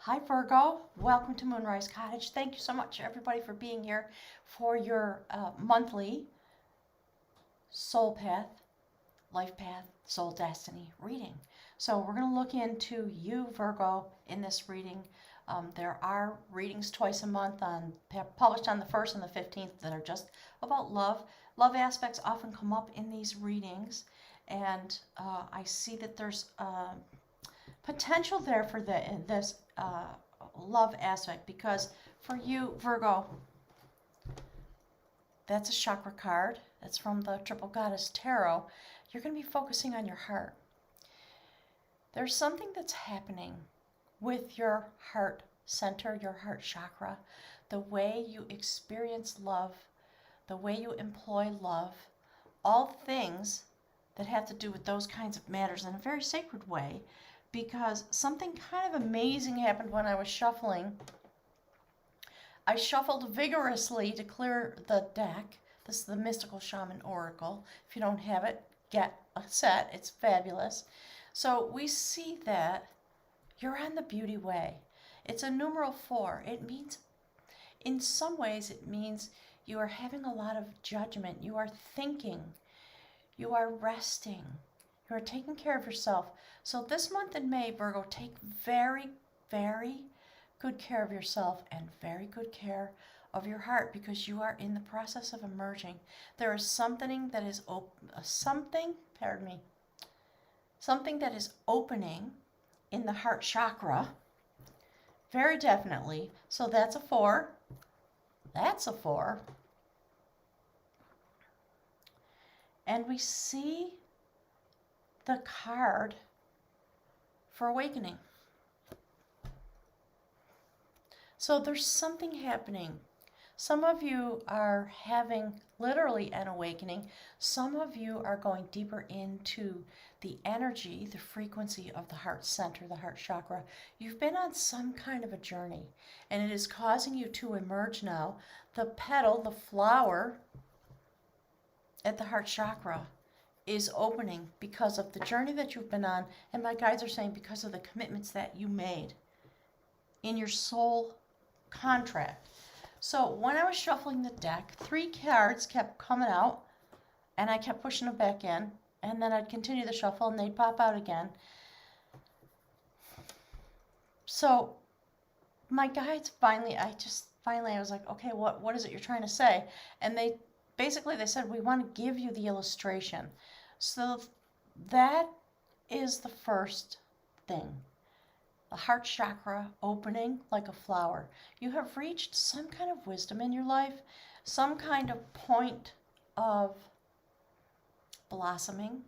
Hi Virgo, welcome to Moonrise Cottage. Thank you so much everybody for being here for your monthly soul path, life path, soul destiny reading. So we're going to look into you Virgo in this reading. There are readings twice a month published on the 1st and the 15th that are just about love. Love aspects often come up in these readings, and I see that there's potential there for this love aspect, because for you Virgo, that's a chakra card. That's from the Triple Goddess Tarot. You're going to be focusing on your heart. There's something that's happening with your heart center, your heart chakra, the way you experience love, the way you employ love, all things that have to do with those kinds of matters in a very sacred way, because something kind of amazing happened when I was shuffling. I shuffled vigorously to clear the deck. This is the Mystical Shaman Oracle. If you don't have it, get a set. It's fabulous. So we see that you're on the beauty way. It's a numeral 4. It means, in some ways, it means you are having a lot of judgment. You are thinking. You are resting. You are taking care of yourself. So this month in May, Virgo, take very, very good care of yourself and very good care of your heart, because you are in the process of emerging. There is something that is something that is opening in the heart chakra, very definitely. So that's a 4. That's a 4. And we see the card for awakening. So there's something happening. Some of you are having literally an awakening. Some of you are going deeper into the energy, the frequency of the heart center, the heart chakra. You've been on some kind of a journey, and it is causing you to emerge now. The petal, the flower at the heart chakra, is opening because of the journey that you've been on, and my guides are saying because of the commitments that you made in your soul contract. So when I was shuffling the deck, 3 cards kept coming out, and I kept pushing them back in, and then I'd continue the shuffle and they'd pop out again. So my guides finally, I was like, okay, what is it you're trying to say? And they said, we want to give you the illustration. So that is the first thing. The heart chakra opening like a flower. You have reached some kind of wisdom in your life, some kind of point of blossoming,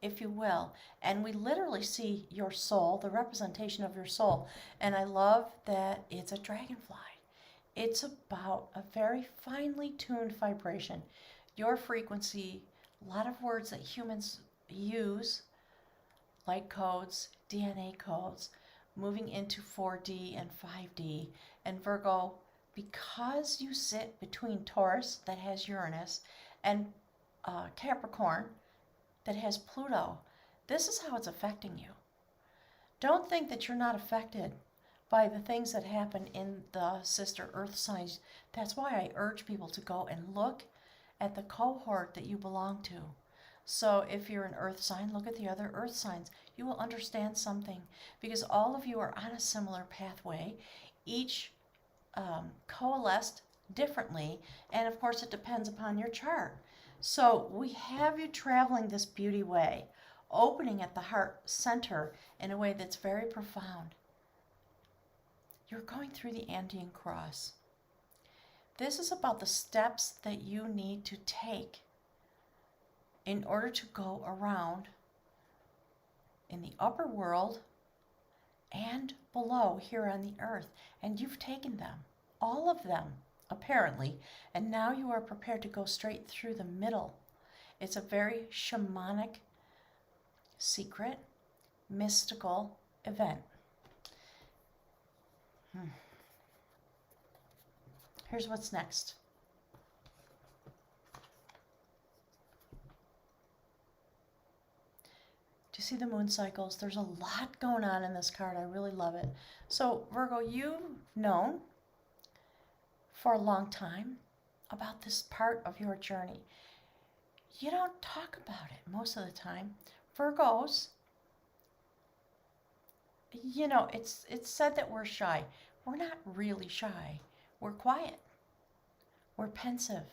if you will. And we literally see your soul, the representation of your soul. And I love that it's a dragonfly. It's about a very finely tuned vibration. Your frequency, a lot of words that humans use, light codes, DNA codes, moving into 4D and 5D. And Virgo, because you sit between Taurus, that has Uranus, and Capricorn, that has Pluto, this is how it's affecting you. Don't think that you're not affected by the things that happen in the sister earth signs. That's why I urge people to go and look at the cohort that you belong to. So if you're an earth sign, look at the other earth signs. You will understand something, because all of you are on a similar pathway, each coalesced differently, and of course it depends upon your chart. So we have you traveling this beauty way, opening at the heart center in a way that's very profound. You're going through the Andean cross. This is about the steps that you need to take in order to go around in the upper world and below here on the earth. And you've taken them, all of them, apparently, and now you are prepared to go straight through the middle. It's a very shamanic, secret, mystical event. Here's what's next. you see the moon cycles? There's a lot going on in this card. I really love it. So Virgo, you've known for a long time about this part of your journey. You don't talk about it most of the time. Virgos, you know, it's said that we're shy. We're not really shy. We're quiet. We're pensive.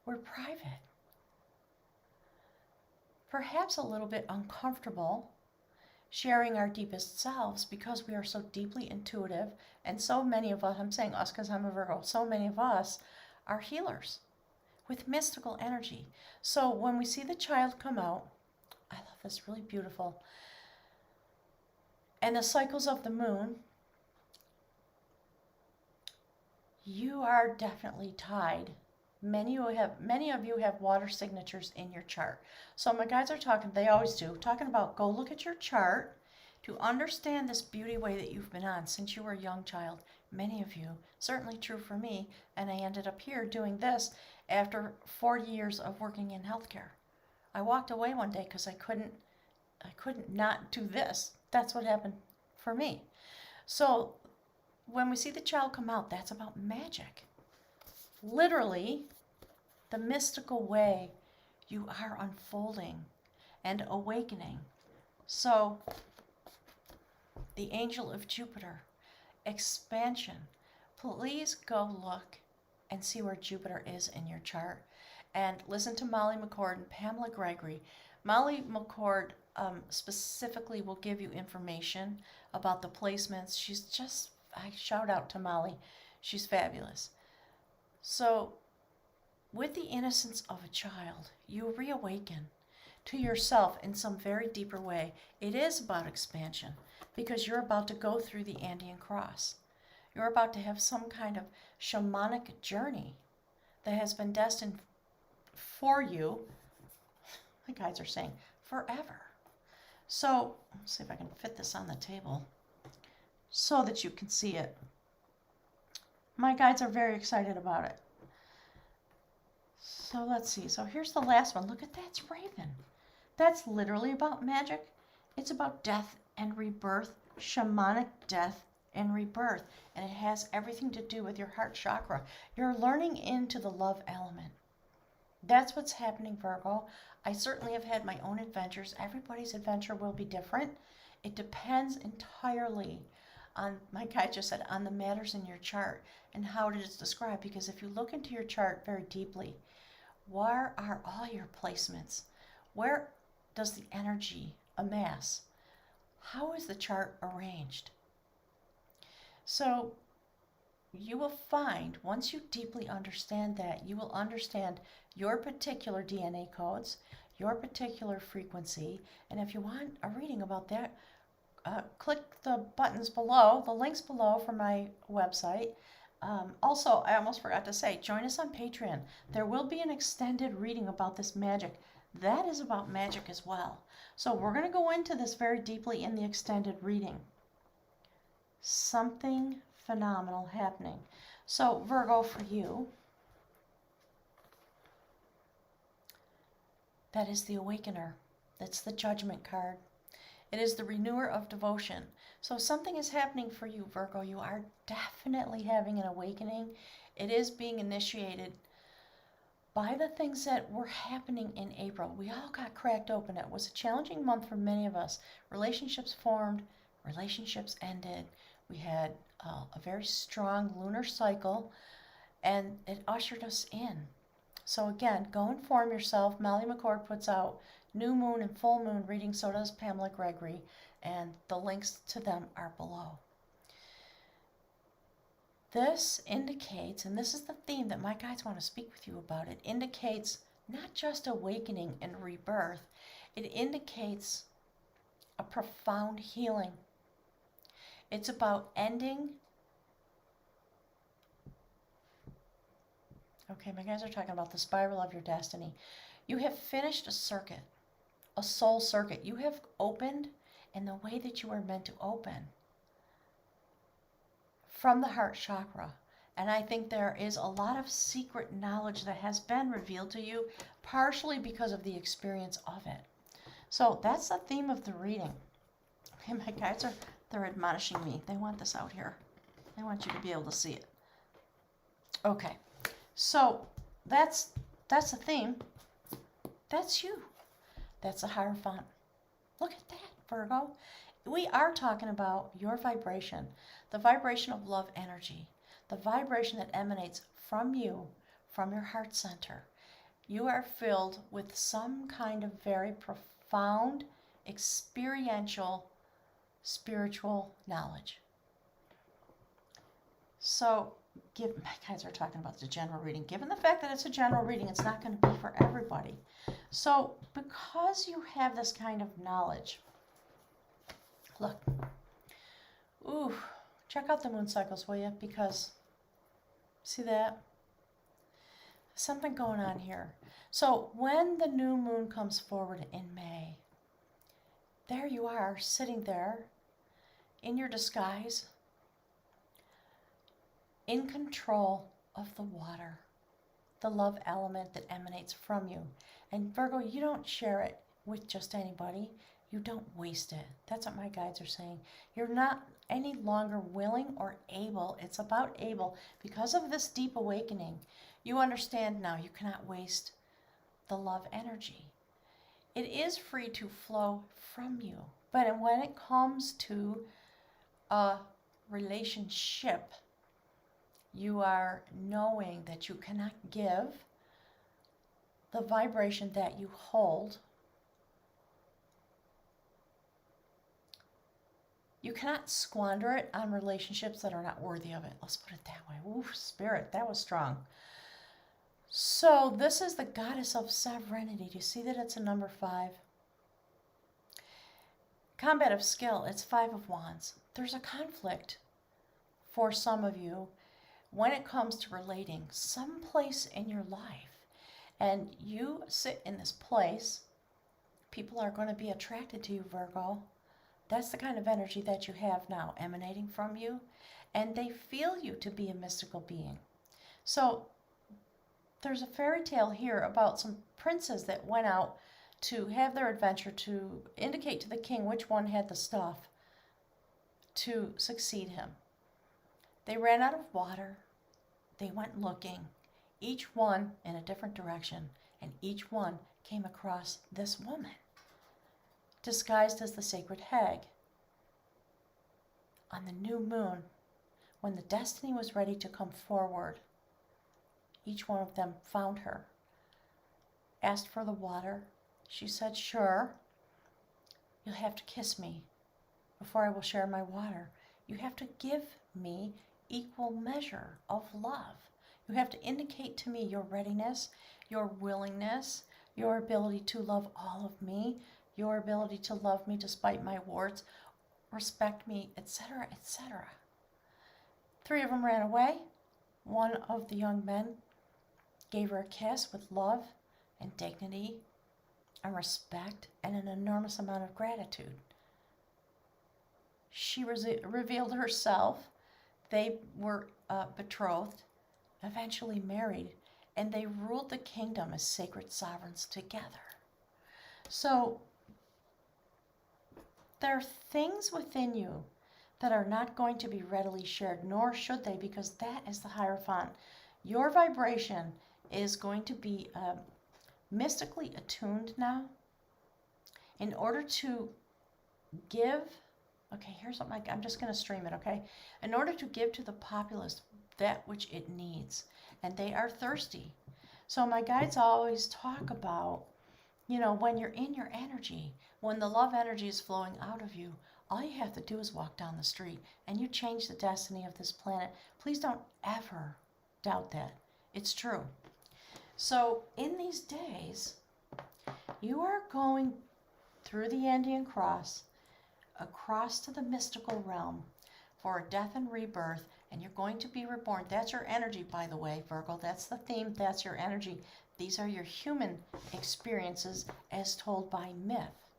We're private. Perhaps a little bit uncomfortable sharing our deepest selves because we are so deeply intuitive, and so many of us, I'm saying us because I'm a Virgo, so many of us are healers with mystical energy. So when we see the child come out, I love this, really beautiful, and the cycles of the moon, you are definitely tied. Many of you have water signatures in your chart. So my guides are talking, they always do, talking about go look at your chart to understand this beauty way that you've been on since you were a young child. Many of you, certainly true for me, and I ended up here doing this after 40 years of working in healthcare. I walked away one day because I couldn't not do this. That's what happened for me. So when we see the child come out, that's about magic. Literally, the mystical way you are unfolding and awakening. So, the angel of Jupiter, expansion. Please go look and see where Jupiter is in your chart. And listen to Molly McCord and Pamela Gregory. Molly McCord specifically will give you information about the placements. She's just, I shout out to Molly. She's fabulous. So, with the innocence of a child, you reawaken to yourself in some very deeper way. It is about expansion because you're about to go through the Andean cross. You're about to have some kind of shamanic journey that has been destined for you, my guides are saying, forever. So, let's see if I can fit this on the table so that you can see it. My guides are very excited about it. So let's see. So here's the last one. Look at that. It's Raven. That's literally about magic. It's about death and rebirth, shamanic death and rebirth. And it has everything to do with your heart chakra. You're learning into the love element. That's what's happening, Virgo. I certainly have had my own adventures. Everybody's adventure will be different. It depends entirely on, my guide just said, on the matters in your chart and how it is described. Because if you look into your chart very deeply, where are all your placements? Where does the energy amass? How is the chart arranged? So you will find, once you deeply understand that, you will understand your particular DNA codes, your particular frequency, and if you want a reading about that, click the buttons below, the links below for my website. Also, I almost forgot to say, join us on Patreon. There will be an extended reading about this magic. That is about magic as well. So we're going to go into this very deeply in the extended reading. Something phenomenal happening. So Virgo, for you, that is the Awakener. That's the Judgment card. It is the renewer of devotion. So something is happening for you, Virgo. You are definitely having an awakening. It is being initiated by the things that were happening in April. We all got cracked open. It was a challenging month for many of us. Relationships formed, relationships ended. We had a very strong lunar cycle, and it ushered us in. So again, go inform yourself. Molly McCord puts out new moon and full moon readings, so does Pamela Gregory, and the links to them are below. This indicates, and this is the theme that my guides want to speak with you about, it indicates not just awakening and rebirth, it indicates a profound healing. It's about ending. Okay, my guys are talking about the spiral of your destiny. You have finished a circuit, a soul circuit. You have opened in the way that you were meant to open from the heart chakra. And I think there is a lot of secret knowledge that has been revealed to you, partially because of the experience of it. So that's the theme of the reading. Okay, my guides they're admonishing me. They want this out here. They want you to be able to see it. Okay, so that's the theme. That's you. That's a Hierophant. Look at that, Virgo. We are talking about your vibration, the vibration of love energy, the vibration that emanates from you, from your heart center. You are filled with some kind of very profound, experiential, spiritual knowledge. So, my guys are talking about the general reading. Given the fact that it's a general reading, it's not going to be for everybody. So, because you have this kind of knowledge, look, ooh, check out the moon cycles, will you? Because, see that? Something going on here. So, when the new moon comes forward in May, there you are, sitting there in your disguise, in control of the water, the love element that emanates from you. And Virgo, you don't share it with just anybody. You don't waste it. That's what my guides are saying. You're not any longer willing or able. It's about able. Because of this deep awakening, you understand now you cannot waste the love energy. It is free to flow from you. But when it comes to a relationship, you are knowing that you cannot give the vibration that you hold. You cannot squander it on relationships that are not worthy of it. Let's put it that way. Ooh, Spirit, that was strong. So this is the goddess of sovereignty. Do you see that it's a number 5? Combat of skill, it's 5 of wands. There's a conflict for some of you when it comes to relating someplace in your life. And you sit in this place, people are going to be attracted to you, Virgo. That's the kind of energy that you have now emanating from you. And they feel you to be a mystical being. So there's a fairy tale here about some princes that went out to have their adventure to indicate to the king which one had the stuff to succeed him. They ran out of water. They went looking, each one in a different direction, and each one came across this woman, disguised as the sacred hag. On the new moon, when the destiny was ready to come forward, each one of them found her, asked for the water. She said, "Sure, you'll have to kiss me before I will share my water. You have to give me equal measure of love. You have to indicate to me your readiness, your willingness, your ability to love all of me, your ability to love me despite my warts, respect me, etc., etc." 3 of them ran away. One of the young men gave her a kiss with love and dignity and respect and an enormous amount of gratitude. She revealed herself. They were betrothed, eventually married, and they ruled the kingdom as sacred sovereigns together. So there are things within you that are not going to be readily shared, nor should they, because that is the Hierophant. Your vibration is going to be mystically attuned now in order to give. Okay, here's what I'm just going to stream it, okay? In order to give to the populace that which it needs, and they are thirsty. So my guides always talk about, when you're in your energy, when the love energy is flowing out of you, all you have to do is walk down the street, and you change the destiny of this planet. Please don't ever doubt that. It's true. So in these days, you are going through the Andean cross, across to the mystical realm for a death and rebirth, and you're going to be reborn. That's your energy, by the way, Virgo. That's the theme. That's your energy. These are your human experiences as told by myth.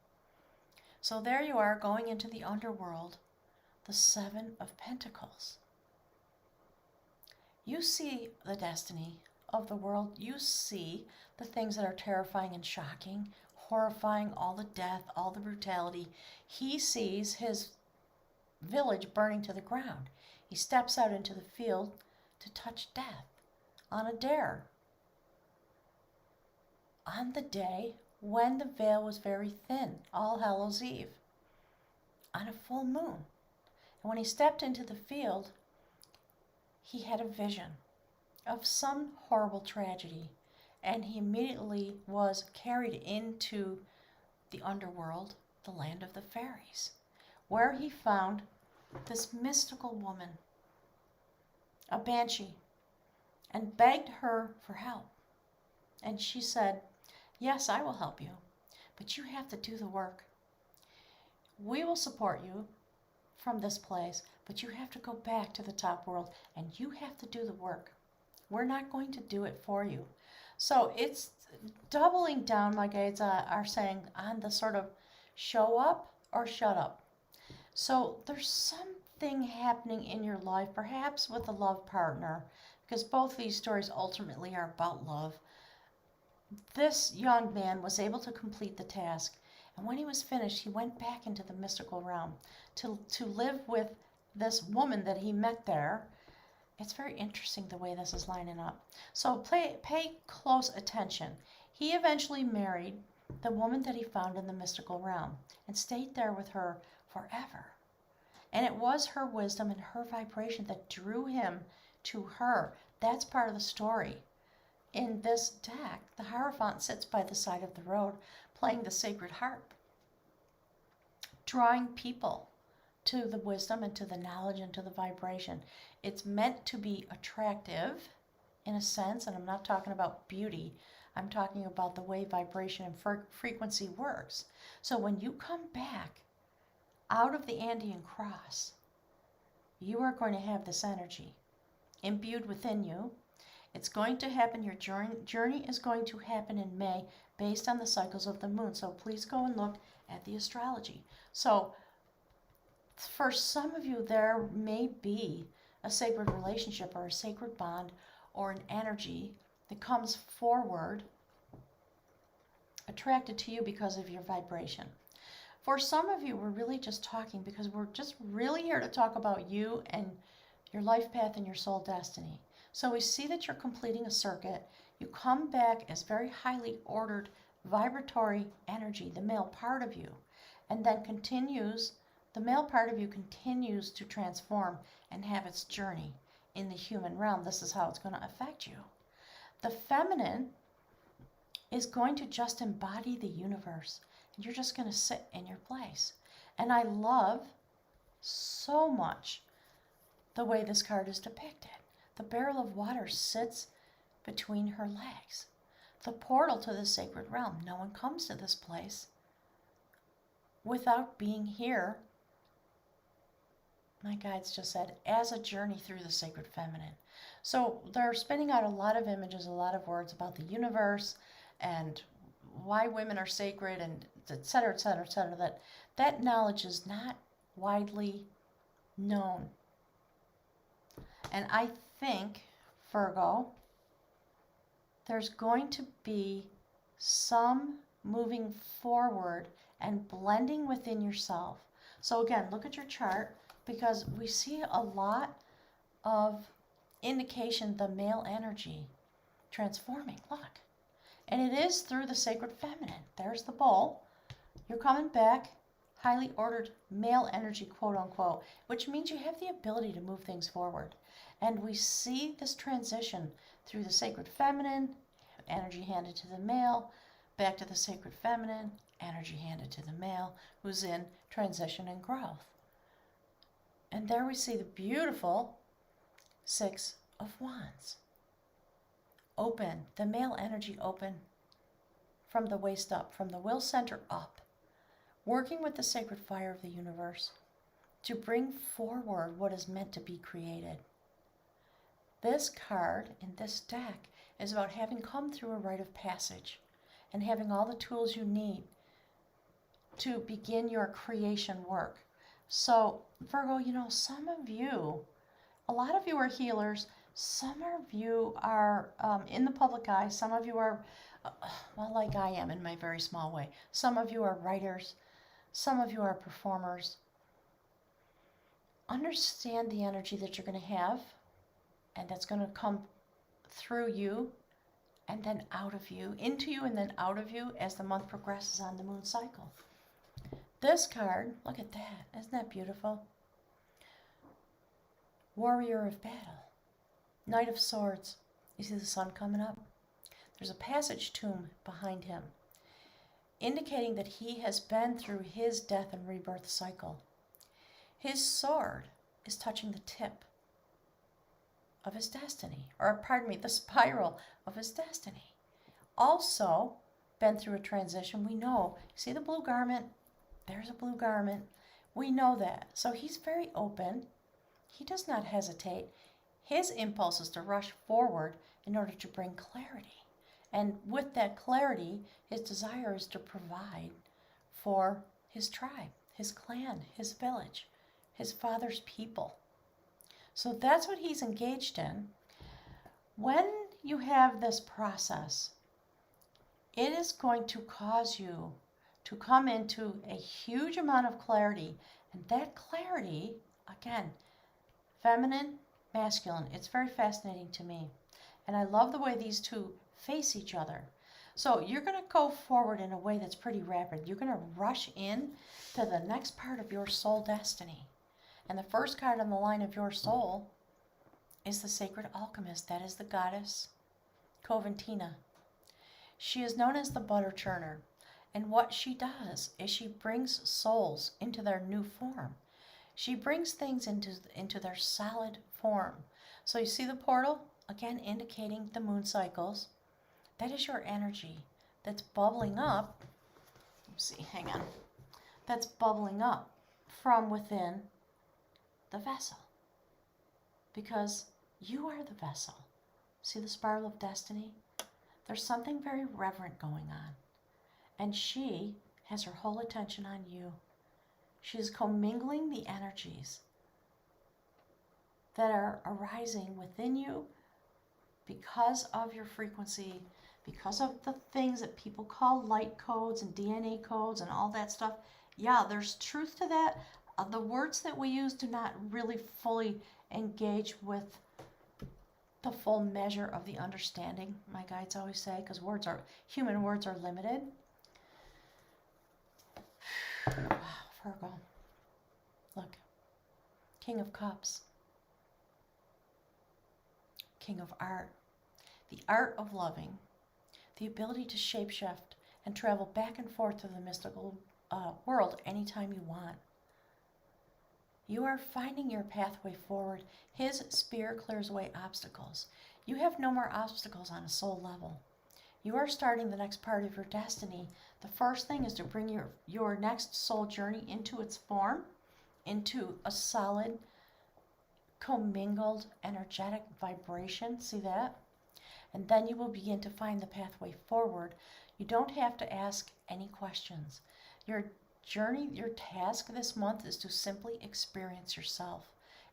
So there you are, going into the underworld, the 7 of Pentacles. You see the destiny of the world. You see the things that are terrifying and shocking, horrifying, all the death, all the brutality. He sees his village burning to the ground. He steps out into the field to touch death on a dare. On the day when the veil was very thin, All Hallows Eve, on a full moon. And when he stepped into the field, he had a vision of some horrible tragedy, and he immediately was carried into the underworld, the land of the fairies, where he found this mystical woman, a banshee, and begged her for help. And she said, "Yes, I will help you, but you have to do the work. We will support you from this place, but you have to go back to the top world and you have to do the work. We're not going to do it for you." So it's doubling down, my guides are saying, on the sort of show up or shut up. So there's something happening in your life, perhaps with a love partner, because both these stories ultimately are about love. This young man was able to complete the task, and when he was finished, he went back into the mystical realm to live with this woman that he met there. It's very interesting the way this is lining up. So pay close attention. He eventually married the woman that he found in the mystical realm and stayed there with her forever. And it was her wisdom and her vibration that drew him to her. That's part of the story. In this deck, the Hierophant sits by the side of the road playing the sacred harp, drawing people to the wisdom and to the knowledge and to the vibration. It's meant to be attractive in a sense, and I'm not talking about beauty. I'm talking about the way vibration and frequency works. So when you come back out of the Andean cross, you are going to have this energy imbued within you. It's going to happen. Your journey is going to happen in May based on the cycles of the moon. So please go and look at the astrology. So for some of you, there may be a sacred relationship or a sacred bond or an energy that comes forward attracted to you because of your vibration. For some of you, we're really just talking because we're just really here to talk about you and your life path and your soul destiny. So we see that you're completing a circuit. You come back as very highly ordered vibratory energy, the male part of you, and then the male part of you continues to transform and have its journey in the human realm. This is how it's going to affect you. The feminine is going to just embody the universe, and you're just going to sit in your place. And I love so much the way this card is depicted. The barrel of water sits between her legs. The portal to the sacred realm. No one comes to this place without being here, my guides just said, as a journey through the sacred feminine. So they're spinning out a lot of images, a lot of words about the universe and why women are sacred and et cetera, et cetera, et cetera. That knowledge is not widely known. And I think, Virgo, there's going to be some moving forward and blending within yourself. So again, look at your chart, because we see a lot of indication the male energy transforming. Look. And it is through the sacred feminine. There's the bowl. You're coming back, highly ordered male energy, quote unquote, which means you have the ability to move things forward. And we see this transition through the sacred feminine, energy handed to the male, back to the sacred feminine, energy handed to the male, who's in transition and growth. And there we see the beautiful Six of Wands. Open, the male energy open from the waist up, from the will center up, working with the sacred fire of the universe to bring forward what is meant to be created. This card in this deck is about having come through a rite of passage and having all the tools you need to begin your creation work. So, Virgo, some of you, a lot of you are healers, some of you are in the public eye, some of you are well, like I am in my very small way. Some of you are writers, some of you are performers. Understand the energy that you're going to have, and that's going to come through you and then out of you, into you and then out of you as the month progresses on the moon cycle. This card, look at that. Isn't that beautiful? Warrior of battle. Knight of swords. You see the sun coming up? There's a passage tomb behind him, indicating that he has been through his death and rebirth cycle. His sword is touching the tip of his destiny, or pardon me, the spiral of his destiny. Also, been through a transition. We know, see the blue garment? There's a blue garment. We know that. So he's very open. He does not hesitate. His impulse is to rush forward in order to bring clarity. And with that clarity, his desire is to provide for his tribe, his clan, his village, his father's people. So that's what he's engaged in. When you have this process, it is going to cause you to come into a huge amount of clarity. And that clarity, again, feminine, masculine, it's very fascinating to me. And I love the way these two face each other. So you're going to go forward in a way that's pretty rapid. You're going to rush in to the next part of your soul destiny. And the first card on the line of your soul is the sacred alchemist. That is the goddess Coventina. She is known as the butter churner. And what she does is she brings souls into their new form. She brings things into their solid form. So you see the portal, again indicating the moon cycles. That is your energy that's bubbling up. Let's see, hang on. That's bubbling up from within the vessel. Because you are the vessel. See the spiral of destiny? There's something very reverent going on. And she has her whole attention on you. She is commingling the energies that are arising within you because of your frequency, because of the things that people call light codes and DNA codes and all that stuff. Yeah, there's truth to that. The words that we use do not really fully engage with the full measure of the understanding, my guides always say, because human words are limited. Wow, Virgo. Look. King of Cups. King of Art. The art of loving. The ability to shapeshift and travel back and forth to the mystical world anytime you want. You are finding your pathway forward. His spear clears away obstacles. You have no more obstacles on a soul level. You are starting the next part of your destiny. The first thing is to bring your next soul journey into its form, into a solid, commingled, energetic vibration. See that? And then you will begin to find the pathway forward. You don't have to ask any questions. Your journey, your task this month is to simply experience yourself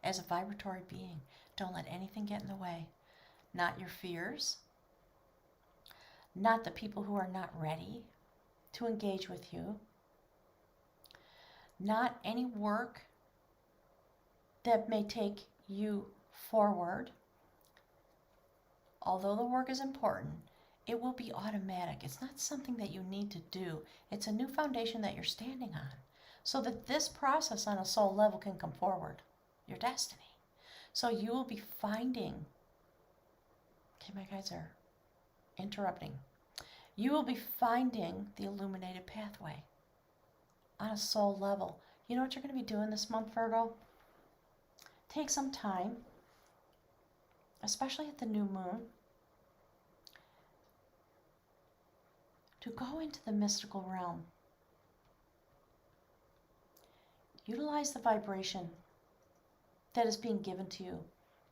as a vibratory being. Don't let anything get in the way. Not your fears, not the people who are not ready to engage with you, not any work that may take you forward. Although the work is important, it will be automatic. It's not something that you need to do. It's a new foundation that you're standing on so that this process on a soul level can come forward, your destiny. So you will be finding, okay, my guides are interrupting. You will be finding the illuminated pathway on a soul level. You know what you're going to be doing this month, Virgo? Take some time, especially at the new moon, to go into the mystical realm. Utilize the vibration that is being given to you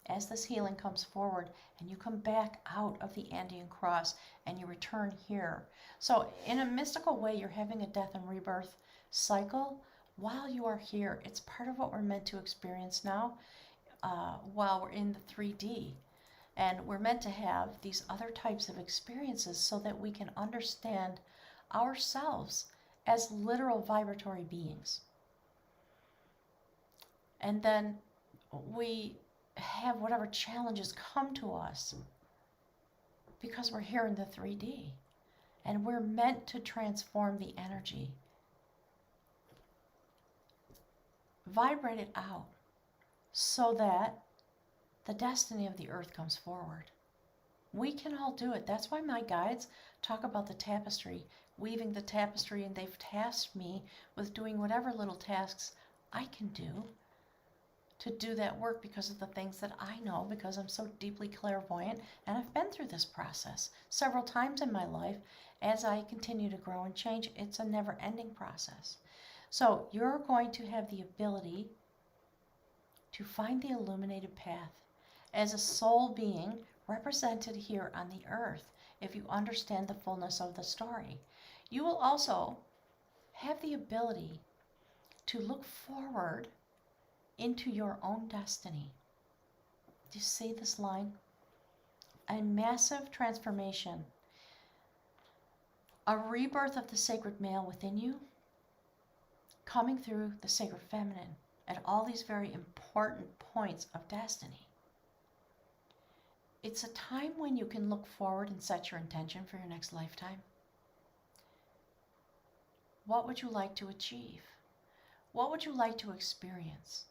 as this healing comes forward and you come back out of the Andean cross and you return here. So in a mystical way, you're having a death and rebirth cycle while you are here. It's part of what we're meant to experience now while we're in the 3D. And we're meant to have these other types of experiences so that we can understand ourselves as literal vibratory beings. And then we have whatever challenges come to us because we're here in the 3D. And we're meant to transform the energy. Vibrate it out so that the destiny of the earth comes forward. We can all do it. That's why my guides talk about the tapestry, weaving the tapestry, and they've tasked me with doing whatever little tasks I can do that work because of the things that I know, because I'm so deeply clairvoyant, and I've been through this process several times in my life. As I continue to grow and change, it's a never-ending process. So you're going to have the ability to find the illuminated path as a soul being represented here on the earth, if you understand the fullness of the story. You will also have the ability to look forward into your own destiny. Do you see this line? A massive transformation. A rebirth of the sacred male within you, coming through the sacred feminine at all these very important points of destiny. It's a time when you can look forward and set your intention for your next lifetime. What would you like to achieve? What would you like to experience?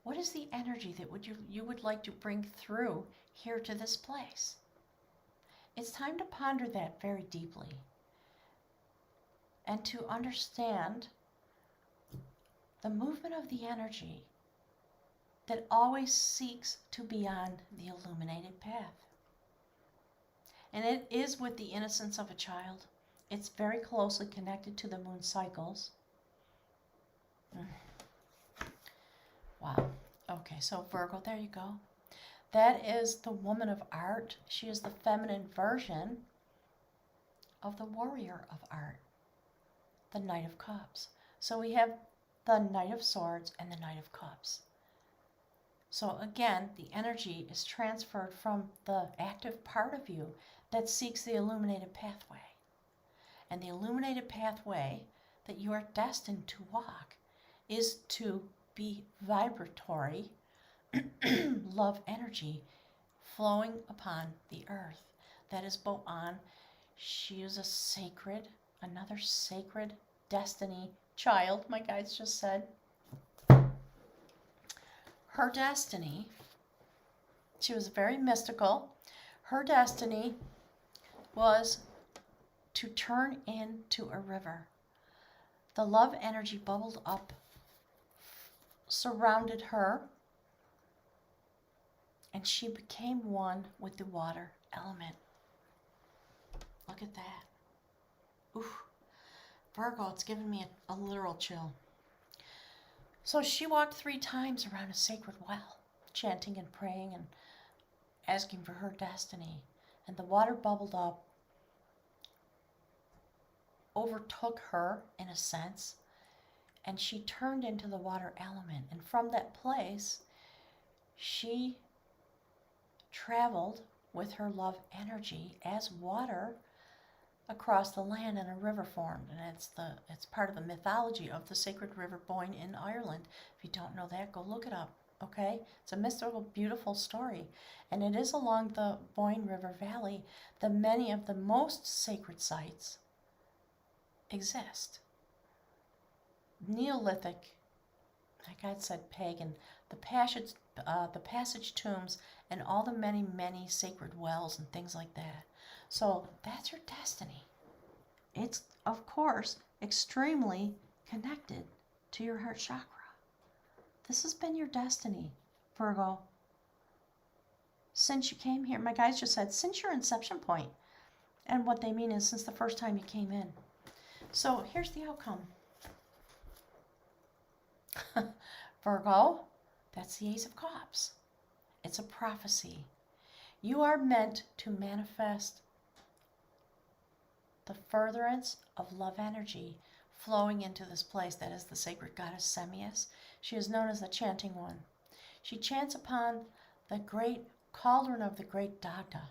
What is the energy that you would like to bring through here to this place? It's time to ponder that very deeply and to understand the movement of the energy that always seeks to be on the illuminated path. And it is with the innocence of a child. It's very closely connected to the moon cycles. Wow. Okay, so Virgo, there you go. That is the woman of art. She is the feminine version of the warrior of art, the Knight of Cups. So we have the Knight of Swords and the Knight of Cups. So again, the energy is transferred from the active part of you that seeks the illuminated pathway. And the illuminated pathway that you are destined to walk is to be vibratory love energy flowing upon the earth. That is Bo'an. She is another sacred destiny child, my guides just said. Her destiny, she was very mystical. Her destiny was to turn into a river. The love energy bubbled up, surrounded her, and she became one with the water element. Look at that. Oof. Virgo, it's giving me a literal chill. So she walked 3 times around a sacred well, chanting and praying and asking for her destiny. And the water bubbled up, overtook her in a sense, and she turned into the water element. And from that place, she traveled with her love energy as water across the land, and a river formed. And it's part of the mythology of the sacred river Boyne in Ireland. If you don't know that, go look it up. Okay? It's a mystical, beautiful story. And it is along the Boyne River Valley that many of the most sacred sites exist. Neolithic, like I said, pagan, the passage tombs, and all the many, many sacred wells and things like that. So that's your destiny. It's, of course, extremely connected to your heart chakra. This has been your destiny, Virgo. Since you came here, my guides just said, since your inception point. And what they mean is since the first time you came in. So here's the outcome. Virgo, that's the Ace of Cups. It's a prophecy. You are meant to manifest the furtherance of love energy flowing into this place. That is the sacred goddess Semius. She is known as the chanting one. She chants upon the great cauldron of the great Dagda.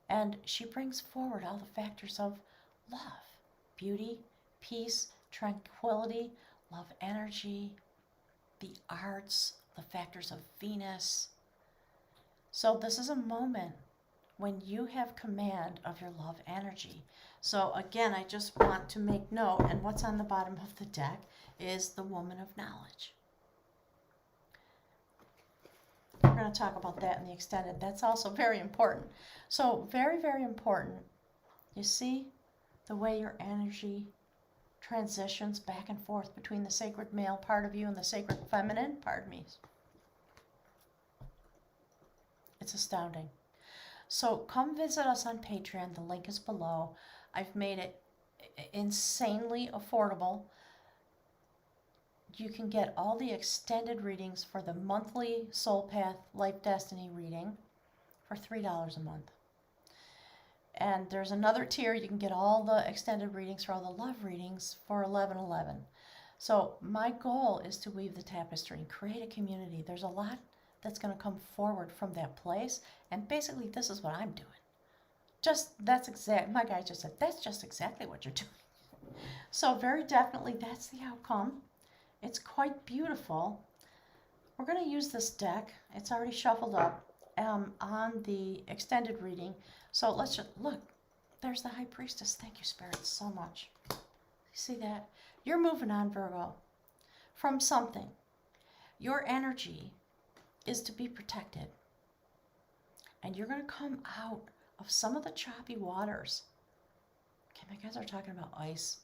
And she brings forward all the factors of love, beauty, peace, tranquility, love energy, the arts, the factors of Venus. So this is a moment when you have command of your love energy. So again, I just want to make note, and what's on the bottom of the deck is the woman of knowledge. We're going to talk about that in the extended. That's also very important. So very, very important. You see the way your energy transitions back and forth between the sacred male part of you and the sacred feminine part of me. It's astounding. So come visit us on Patreon. The link is below. I've made it insanely affordable. You can get all the extended readings for the monthly Soul Path Life Destiny reading for $3 a month. And there's another tier. You can get all the extended readings for all the love readings for $11.11. So my goal is to weave the tapestry and create a community. There's a lot that's going to come forward from that place. And basically, this is what I'm doing. My guy just said, that's just exactly what you're doing. So very definitely, that's the outcome. It's quite beautiful. We're going to use this deck. It's already shuffled up on the extended reading. So let's just look. There's the High Priestess. Thank you, Spirit, so much. You see that? You're moving on, Virgo, from something. Your energy is to be protected. And you're going to come out of some of the choppy waters. Okay, my guys are talking about ice.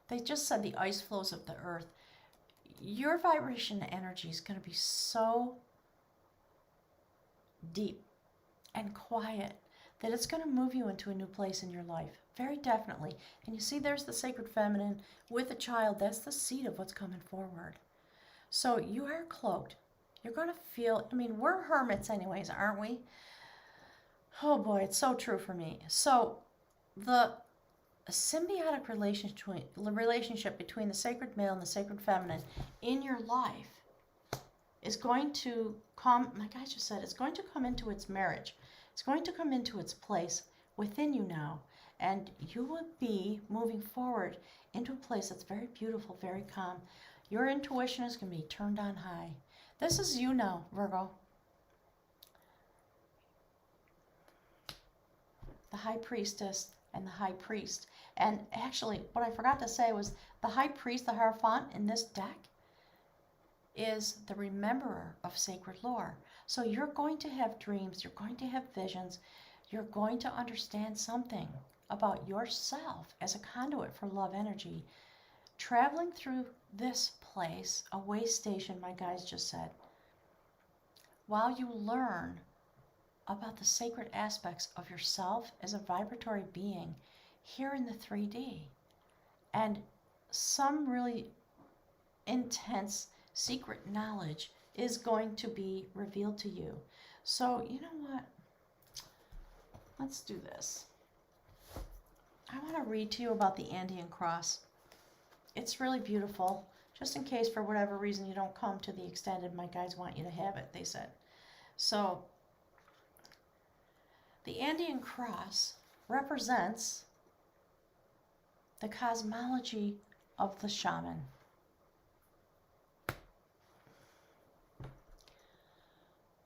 They just said the ice flows of the earth. Your vibration energy is going to be so deep and quiet that it's going to move you into a new place in your life. Very definitely. And you see there's the sacred feminine with a child. That's the seed of what's coming forward. So you are cloaked. You're going to feel, we're hermits anyways, aren't we? Oh boy, it's so true for me. So the symbiotic relationship between the sacred male and the sacred feminine in your life is going to come, like I just said, it's going to come into its marriage. It's going to come into its place within you now. And you will be moving forward into a place that's very beautiful, very calm. Your intuition is going to be turned on high. This is you now, Virgo. The High Priestess and the High Priest. And actually, what I forgot to say was the High Priest, the Hierophant in this deck, is the rememberer of sacred lore. So you're going to have dreams, you're going to have visions, you're going to understand something about yourself as a conduit for love energy. Traveling through this place, a way station, my guys just said, while you learn about the sacred aspects of yourself as a vibratory being here in the 3D. And some really intense secret knowledge is going to be revealed to you. So, you know what? Let's do this. I want to read to you about the Andean cross. It's really beautiful. Just in case, for whatever reason, you don't come to the extended, my guys want you to have it, they said. So, the Andean cross represents the cosmology of the shaman.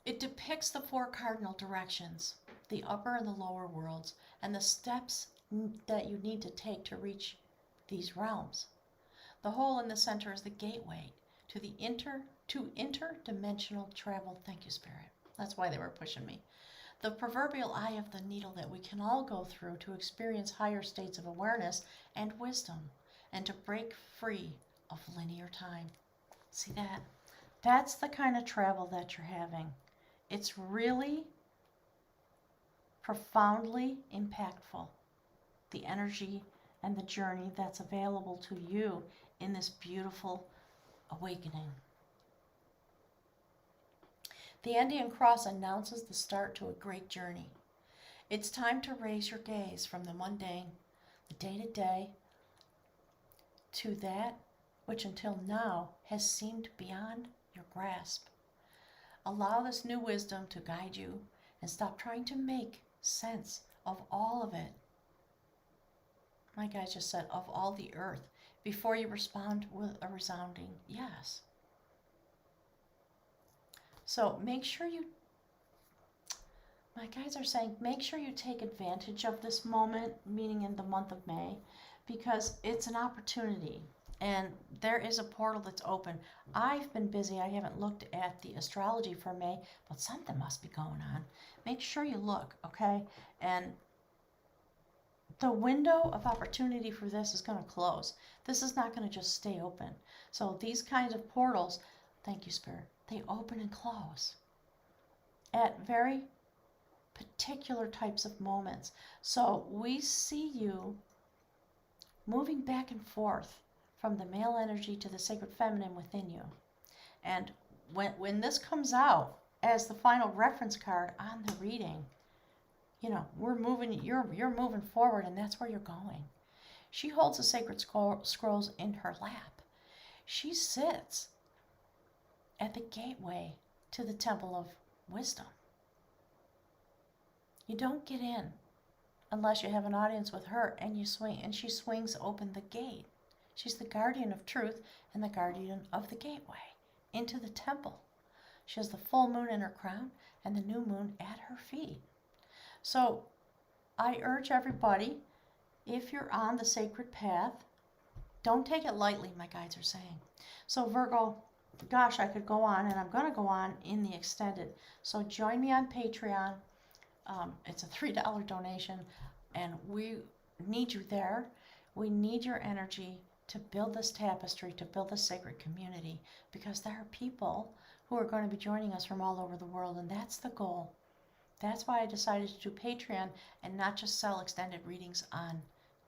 It depicts the four cardinal directions, the upper and the lower worlds, and the steps that you need to take to reach these realms. The hole in the center is the gateway to the interdimensional travel. Thank you, Spirit. That's why they were pushing me. The proverbial eye of the needle that we can all go through to experience higher states of awareness and wisdom, and to break free of linear time. See that? That's the kind of travel that you're having. It's really profoundly impactful, the energy and the journey that's available to you in this beautiful awakening. The Andean cross announces the start to a great journey. It's time to raise your gaze from the mundane, the day-to-day, to that which until now has seemed beyond your grasp. Allow this new wisdom to guide you and stop trying to make sense of all of it. My guys just said, of all the earth, before you respond with a resounding yes. So make sure you, my guys are saying, make sure you take advantage of this moment, meaning in the month of May, because it's an opportunity. And there is a portal that's open. I've been busy. I haven't looked at the astrology for May, but something must be going on. Make sure you look, okay? And the window of opportunity for this is going to close. This is not going to just stay open. So these kinds of portals, thank you, Spirit, they open and close at very particular types of moments. So we see you moving back and forth from the male energy to the sacred feminine within you. And when this comes out as the final reference card on the reading, you know, you're moving forward, and that's where you're going. She holds the sacred scrolls in her lap. She sits at the gateway to the temple of wisdom. You don't get in unless you have an audience with her and she swings open the gate. She's the guardian of truth and the guardian of the gateway into the temple. She has the full moon in her crown and the new moon at her feet. So I urge everybody, if you're on the sacred path, don't take it lightly, my guides are saying. So Virgo, gosh, I could go on, and I'm going to go on in the extended. So join me on Patreon. It's a $3 donation, and we need you there. We need your energy to build this tapestry, to build this sacred community, because there are people who are going to be joining us from all over the world, and that's the goal. That's why I decided to do Patreon and not just sell extended readings on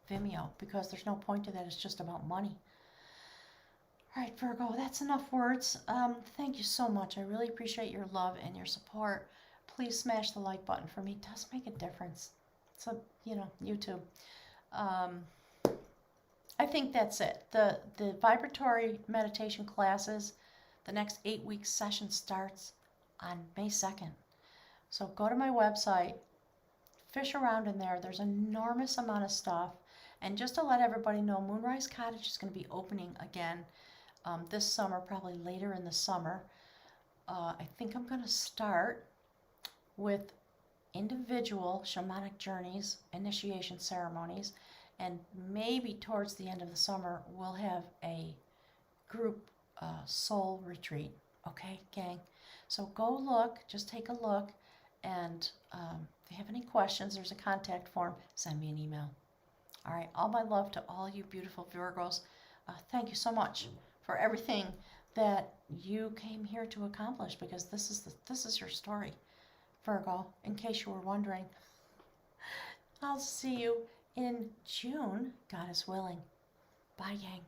Vimeo, because there's no point to that. It's just about money. All right, Virgo, that's enough words. Thank you so much. I really appreciate your love and your support. Please smash the like button for me. It does make a difference. So, you know, YouTube. I think that's it. The vibratory meditation classes, the next 8-week session starts on May 2nd. So go to my website, fish around in there. There's an enormous amount of stuff. And just to let everybody know, Moonrise Cottage is going to be opening again this summer, probably later in the summer. I think I'm going to start with individual shamanic journeys, initiation ceremonies, and maybe towards the end of the summer, we'll have a group soul retreat. Okay, gang? So go look, just take a look, and if you have any questions, there's a contact form. Send me an email. All right, all my love to all you beautiful Virgos. Thank you so much for everything that you came here to accomplish, because this is your story, Virgo, in case you were wondering. I'll see you in June, God is willing. Bye, gang.